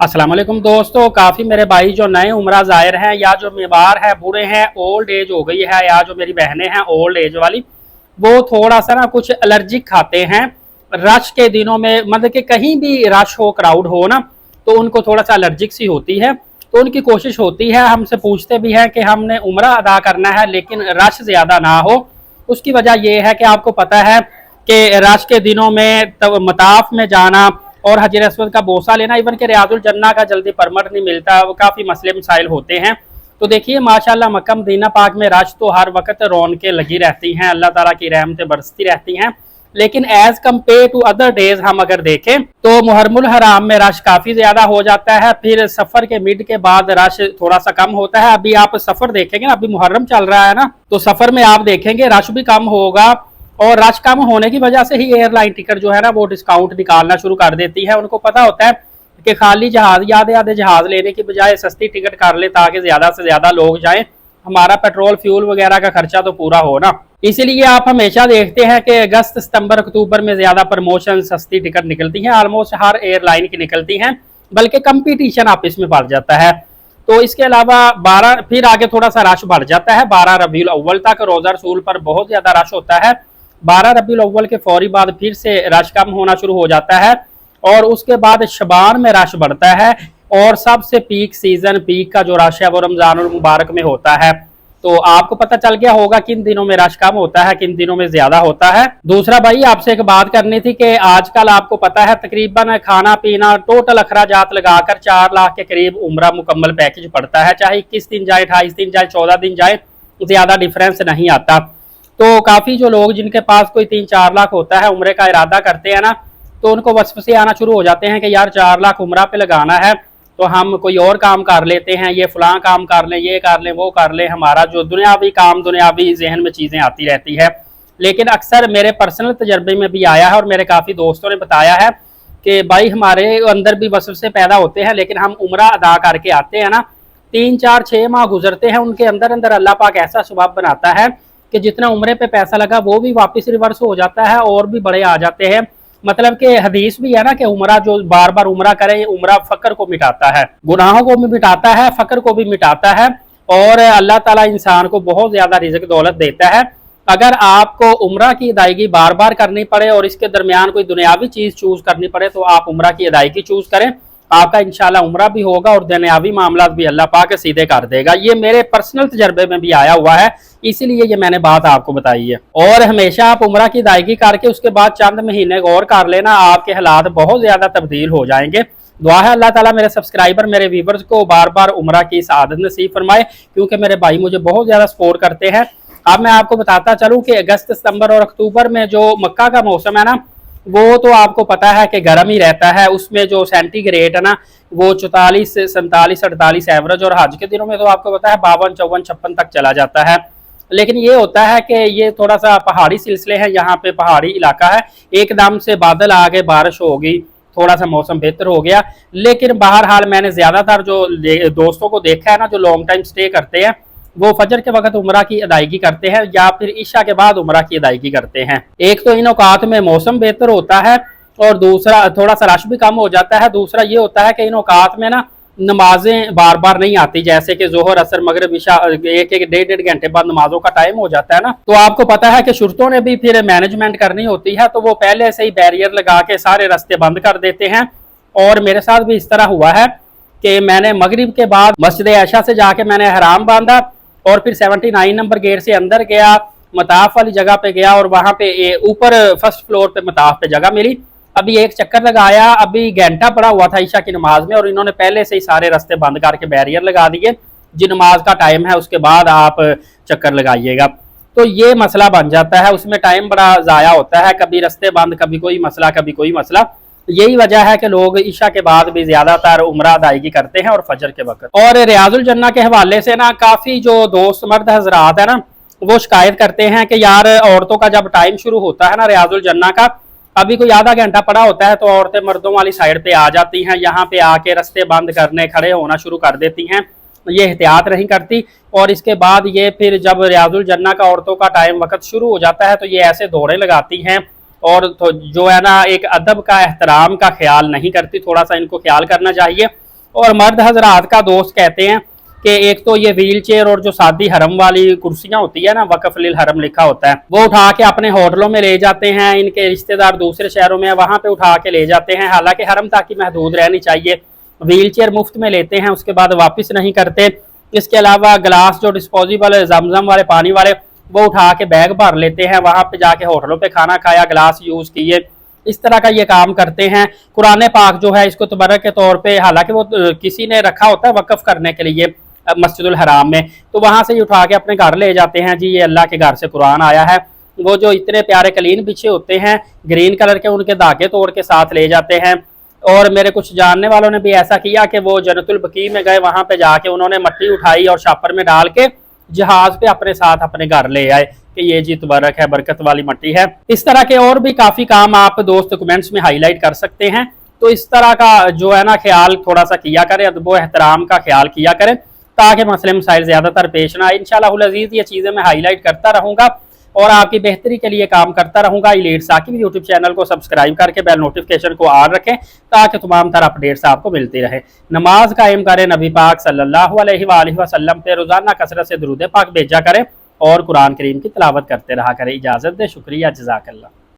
अस्सलाम वालेकुम दोस्तों, काफ़ी मेरे भाई जो नए उम्रा ज़ायर हैं या जो बीमार है, बूढ़े हैं, ओल्ड एज हो गई है, या जो मेरी बहनें हैं ओल्ड एज वाली, वो थोड़ा सा ना कुछ एलर्जिक खाते हैं रश के दिनों में। मतलब कि कहीं भी रश हो, क्राउड हो ना, तो उनको थोड़ा सा एलर्जिक सी होती है। तो उनकी कोशिश होती है, हमसे पूछते भी हैं कि हमने उम्रा अदा करना है लेकिन रश ज़्यादा ना हो। उसकी वजह यह है कि आपको पता है कि रश के दिनों में मताफ में जाना और हजर अस्वद का बोसा लेना, इवन के रियाजुल जन्ना का जल्दी परमिट नहीं मिलता, वो काफ़ी मसले मसाइल होते हैं। तो देखिए माशाल्लाह मक्का मदीना पाक में रश तो हर वक्त रौनकें लगी रहती हैं, अल्लाह ताला की रहमतें बरसती रहती हैं। लेकिन as compared to other days हम अगर देखें तो मुहर्रमुल हराम में रश काफ़ी ज़्यादा हो जाता है। फिर सफ़र के मिड के बाद रश थोड़ा सा कम होता है। अभी आप सफ़र देखेंगे ना, अभी मुहर्रम चल रहा है ना, तो सफ़र में आप देखेंगे रश भी कम होगा। और रश कम होने की वजह से ही एयरलाइन टिकट जो है ना वो डिस्काउंट निकालना शुरू कर देती है। उनको पता होता है कि खाली जहाज आधे आधे जहाज लेने की बजाय सस्ती टिकट कर ले ताकि ज्यादा से ज्यादा लोग जाएं, हमारा पेट्रोल फ्यूल वगैरह का खर्चा तो पूरा हो ना। इसीलिए आप हमेशा देखते हैं कि अगस्त सितंबर अक्टूबर में ज्यादा प्रमोशन सस्ती टिकट निकलती हैं, ऑलमोस्ट हर एयरलाइन की निकलती हैं, बल्कि कंपटीशन आपस में बढ़ जाता है। तो इसके अलावा 12 फिर आगे थोड़ा सा रश बढ़ जाता है 12 रबीउल अव्वल तक। रोजा रसूल पर बहुत ज्यादा रश होता है। 12 रबीउल अव्वल के फौरी बाद फिर से रश कम होना शुरू हो जाता है और उसके बाद शबान में रश बढ़ता है। और सबसे पीक सीजन, पीक का जो रश है वो रमजानुल मुबारक में होता है। तो आपको पता चल गया होगा किन दिनों में रश कम होता है, किन दिनों में ज्यादा होता है। दूसरा भाई आपसे एक बात करनी थी कि आजकल आपको पता है तकरीबन खाना पीना टोटल अखराजात लगाकर 4 लाख के करीब उम्रा मुकम्मल पैकेज पड़ता है। चाहे 21 दिन जाए, 28 दिन जाए, 14 दिन जाए, ज्यादा डिफरेंस नहीं आता। तो काफ़ी जो लोग जिनके पास कोई 3-4 लाख होता है, उम्रे का इरादा करते हैं ना, तो उनको वसवसे आना शुरू हो जाते हैं कि यार 4 लाख उम्रा पे लगाना है तो हम कोई और काम कर लेते हैं, ये फलां काम कर लें, ये कर लें, वो कर लें। हमारा जो दुनियावी काम, दुनियावी जहन में चीज़ें आती रहती है। लेकिन अक्सर मेरे पर्सनल तजर्बे में भी आया है और मेरे काफ़ी दोस्तों ने बताया है कि भाई हमारे अंदर भी वसवसे पैदा होते हैं, लेकिन हम उम्रा अदा करके आते हैं ना, 3-4-6 माह गुजरते हैं, उनके अंदर अंदर अल्लाह पाक ऐसा स्वभाव बनाता है कि जितना उम्रे पे पैसा लगा वो भी वापस रिवर्स हो जाता है और भी बड़े आ जाते हैं। मतलब कि हदीस भी है ना कि उम्रा जो बार बार उम्रा करे, उम्रा फकर को मिटाता है, गुनाहों को भी मिटाता है, फकर को भी मिटाता है और अल्लाह ताला इंसान को बहुत ज्यादा रिज़्क दौलत देता है। अगर आपको उम्रा की अदायगी बार बार करनी पड़े और इसके दरमियान कोई दुनियावी चीज चूज करनी पड़े तो आप उम्रा की अदायगी चूज करें, आपका इंशाल्लाह उम्रा भी होगा और दुनियावी मामला भी अल्लाह पाक सीधे कर देगा। ये मेरे पर्सनल तजर्बे में भी आया हुआ है, इसीलिए ये मैंने बात आपको बताई है। और हमेशा आप उम्रा की अदायगी करके उसके बाद चंद महीने गौर कर लेना, आपके हालात बहुत ज्यादा तब्दील हो जाएंगे। दुआ है अल्लाह ताला मेरे सब्सक्राइबर, मेरे व्यूवर्स को बार बार उम्रा की सआदत नसीब फरमाए, क्योंकि मेरे भाई मुझे बहुत ज्यादा सपोर्ट करते हैं। अब मैं आपको बताता चलूँ कि अगस्त, सितंबर और अक्टूबर में जो मक्का का मौसम है ना, वो तो आपको पता है कि गर्म ही रहता है। उसमें जो सेंटीग्रेड है ना वो 44 से 47, 48 एवरेज, और हज के दिनों में तो आपको पता है 52, 54, 56 तक चला जाता है। लेकिन ये होता है कि ये थोड़ा सा पहाड़ी सिलसिले हैं, यहाँ पे पहाड़ी इलाका है, एकदम से बादल आ गए, बारिश होगी, थोड़ा सा मौसम बेहतर हो गया। लेकिन बहरहाल मैंने ज्यादातर जो दोस्तों को देखा है ना जो लॉन्ग टाइम स्टे करते हैं, वो फजर के वक्त उम्रा की अदायगी करते हैं या फिर ईशा के बाद उम्रा की अदायगी करते हैं। एक तो इन औकात में मौसम बेहतर होता है और दूसरा थोड़ा सा रश भी कम हो जाता है। दूसरा ये होता है कि इन औकात में ना नमाजें बार बार नहीं आती, जैसे कि जोहर, असर, मगरिब, इशा, एक एक 1.5 घंटे बाद नमाजों का टाइम हो जाता है ना। तो आपको पता है कि शुरतों ने भी फिर मैनेजमेंट करनी होती है, तो वो पहले से ही बैरियर लगा के सारे रास्ते बंद कर देते हैं। और मेरे साथ भी इस तरह हुआ है कि मैंने मगरिब के बाद मस्जिद आयशा से जाके मैंने हराम बांधा और फिर 79 नंबर गेट से अंदर गया, मताफ वाली जगह पे गया और वहां पे ऊपर फर्स्ट फ्लोर पे मताफ पे जगह मिली। अभी एक चक्कर लगाया, अभी घंटा पड़ा हुआ था ईशा की नमाज में और इन्होंने पहले से ही सारे रास्ते बंद करके बैरियर लगा दिए, जी नमाज का टाइम है उसके बाद आप चक्कर लगाइएगा। तो ये मसला बन जाता है, उसमें टाइम बड़ा ज़ाया होता है, कभी रास्ते बंद, कभी कोई मसला, कभी कोई मसला। यही वजह है कि लोग ईशा के बाद भी ज्यादातर उम्रा अदायगी करते हैं और फजर के वक्त। और रियाजुल जन्ना के हवाले से ना काफी जो दोस्त मर्द हजरात है ना वो शिकायत करते हैं कि यार औरतों का जब टाइम शुरू होता है ना रियाजुल जन्ना का, अभी कोई आधा घंटा पड़ा होता है तो औरतें मर्दों वाली साइड पे आ जाती हैं, यहाँ पे आके रास्ते बंद करने, खड़े होना शुरू कर देती हैं, ये एहतियात नहीं करती। और इसके बाद ये फिर जब रियाजुल जन्ना का औरतों का टाइम वक्त शुरू हो जाता है तो ये ऐसे दौड़े लगाती हैं और तो जो है ना एक अदब का, एहतराम का ख्याल नहीं करती। थोड़ा सा इनको ख्याल करना चाहिए। और मर्द हजरात का दोस्त कहते हैं कि एक तो ये व्हील चेयर और जो सादी हरम वाली कुर्सियां होती है ना, वक़फ़ लिल हरम लिखा होता है, वो उठा के अपने होटलों में ले जाते हैं। इनके रिश्तेदार दूसरे शहरों में वहां पे उठा के ले जाते हैं। हालांकि हरम ताकि महदूद रहनी चाहिए। व्हील चेयर मुफ्त में लेते हैं, उसके बाद वापस नहीं करते। इसके अलावा गिलास जो डिस्पोजेबल जमजम वाले पानी वाले, वो उठा के बैग भर लेते हैं, वहां पे जाके होटलों पे खाना खाया, गिलास यूज किए, इस तरह का ये काम करते हैं। कुरान पाक जो है इसको तबरक के तौर पे, हालांकि वो किसी ने रखा होता है वक्फ करने के लिए मस्जिदुल हराम में, तो वहां से ही उठा के अपने घर ले जाते हैं। जी ये अल्लाह के घर से कुरान आया है। वो जो इतने प्यारे कलीन बिछे होते हैं ग्रीन कलर के, उनके धागे तोड़ के साथ ले जाते हैं। और मेरे कुछ जानने वालों ने भी ऐसा किया कि वो जन्नतुल बकी में गए, वहां पे जाके उन्होंने मट्टी उठाई और शापर में डाल के जहाज पे अपने साथ अपने घर ले आए कि ये जी तबरक है, बरकत वाली मट्टी है। इस तरह के और भी काफी काम आप दोस्त कमेंट्स में हाईलाइट कर सकते हैं। तो इस तरह का जो है ना ख्याल थोड़ा सा किया करें, अदब एहतराम का ख्याल किया करें, ताकि मसले मसाइल ज्यादातर पेश ना आए। इंशाअल्लाह अज़ीज़ ये चीजें मैं हाईलाइट करता रहूंगा और आपकी बेहतरी के लिए काम करता रहूंगा। एलीट साकिब यूट्यूब चैनल को सब्सक्राइब करके बेल नोटिफिकेशन को ऑन रखें ताकि तमाम तरह अपडेट्स आपको मिलती रहे। नमाज कायम करें, नबी पाक सल्लल्लाहु अलैहि वसल्लम पे रोजाना कसरत से दुरूद पाक भेजा करें और कुरान करीम की तिलावत करते रहा करें। इजाजत दे, शुक्रिया, जज़ाकल्लाह।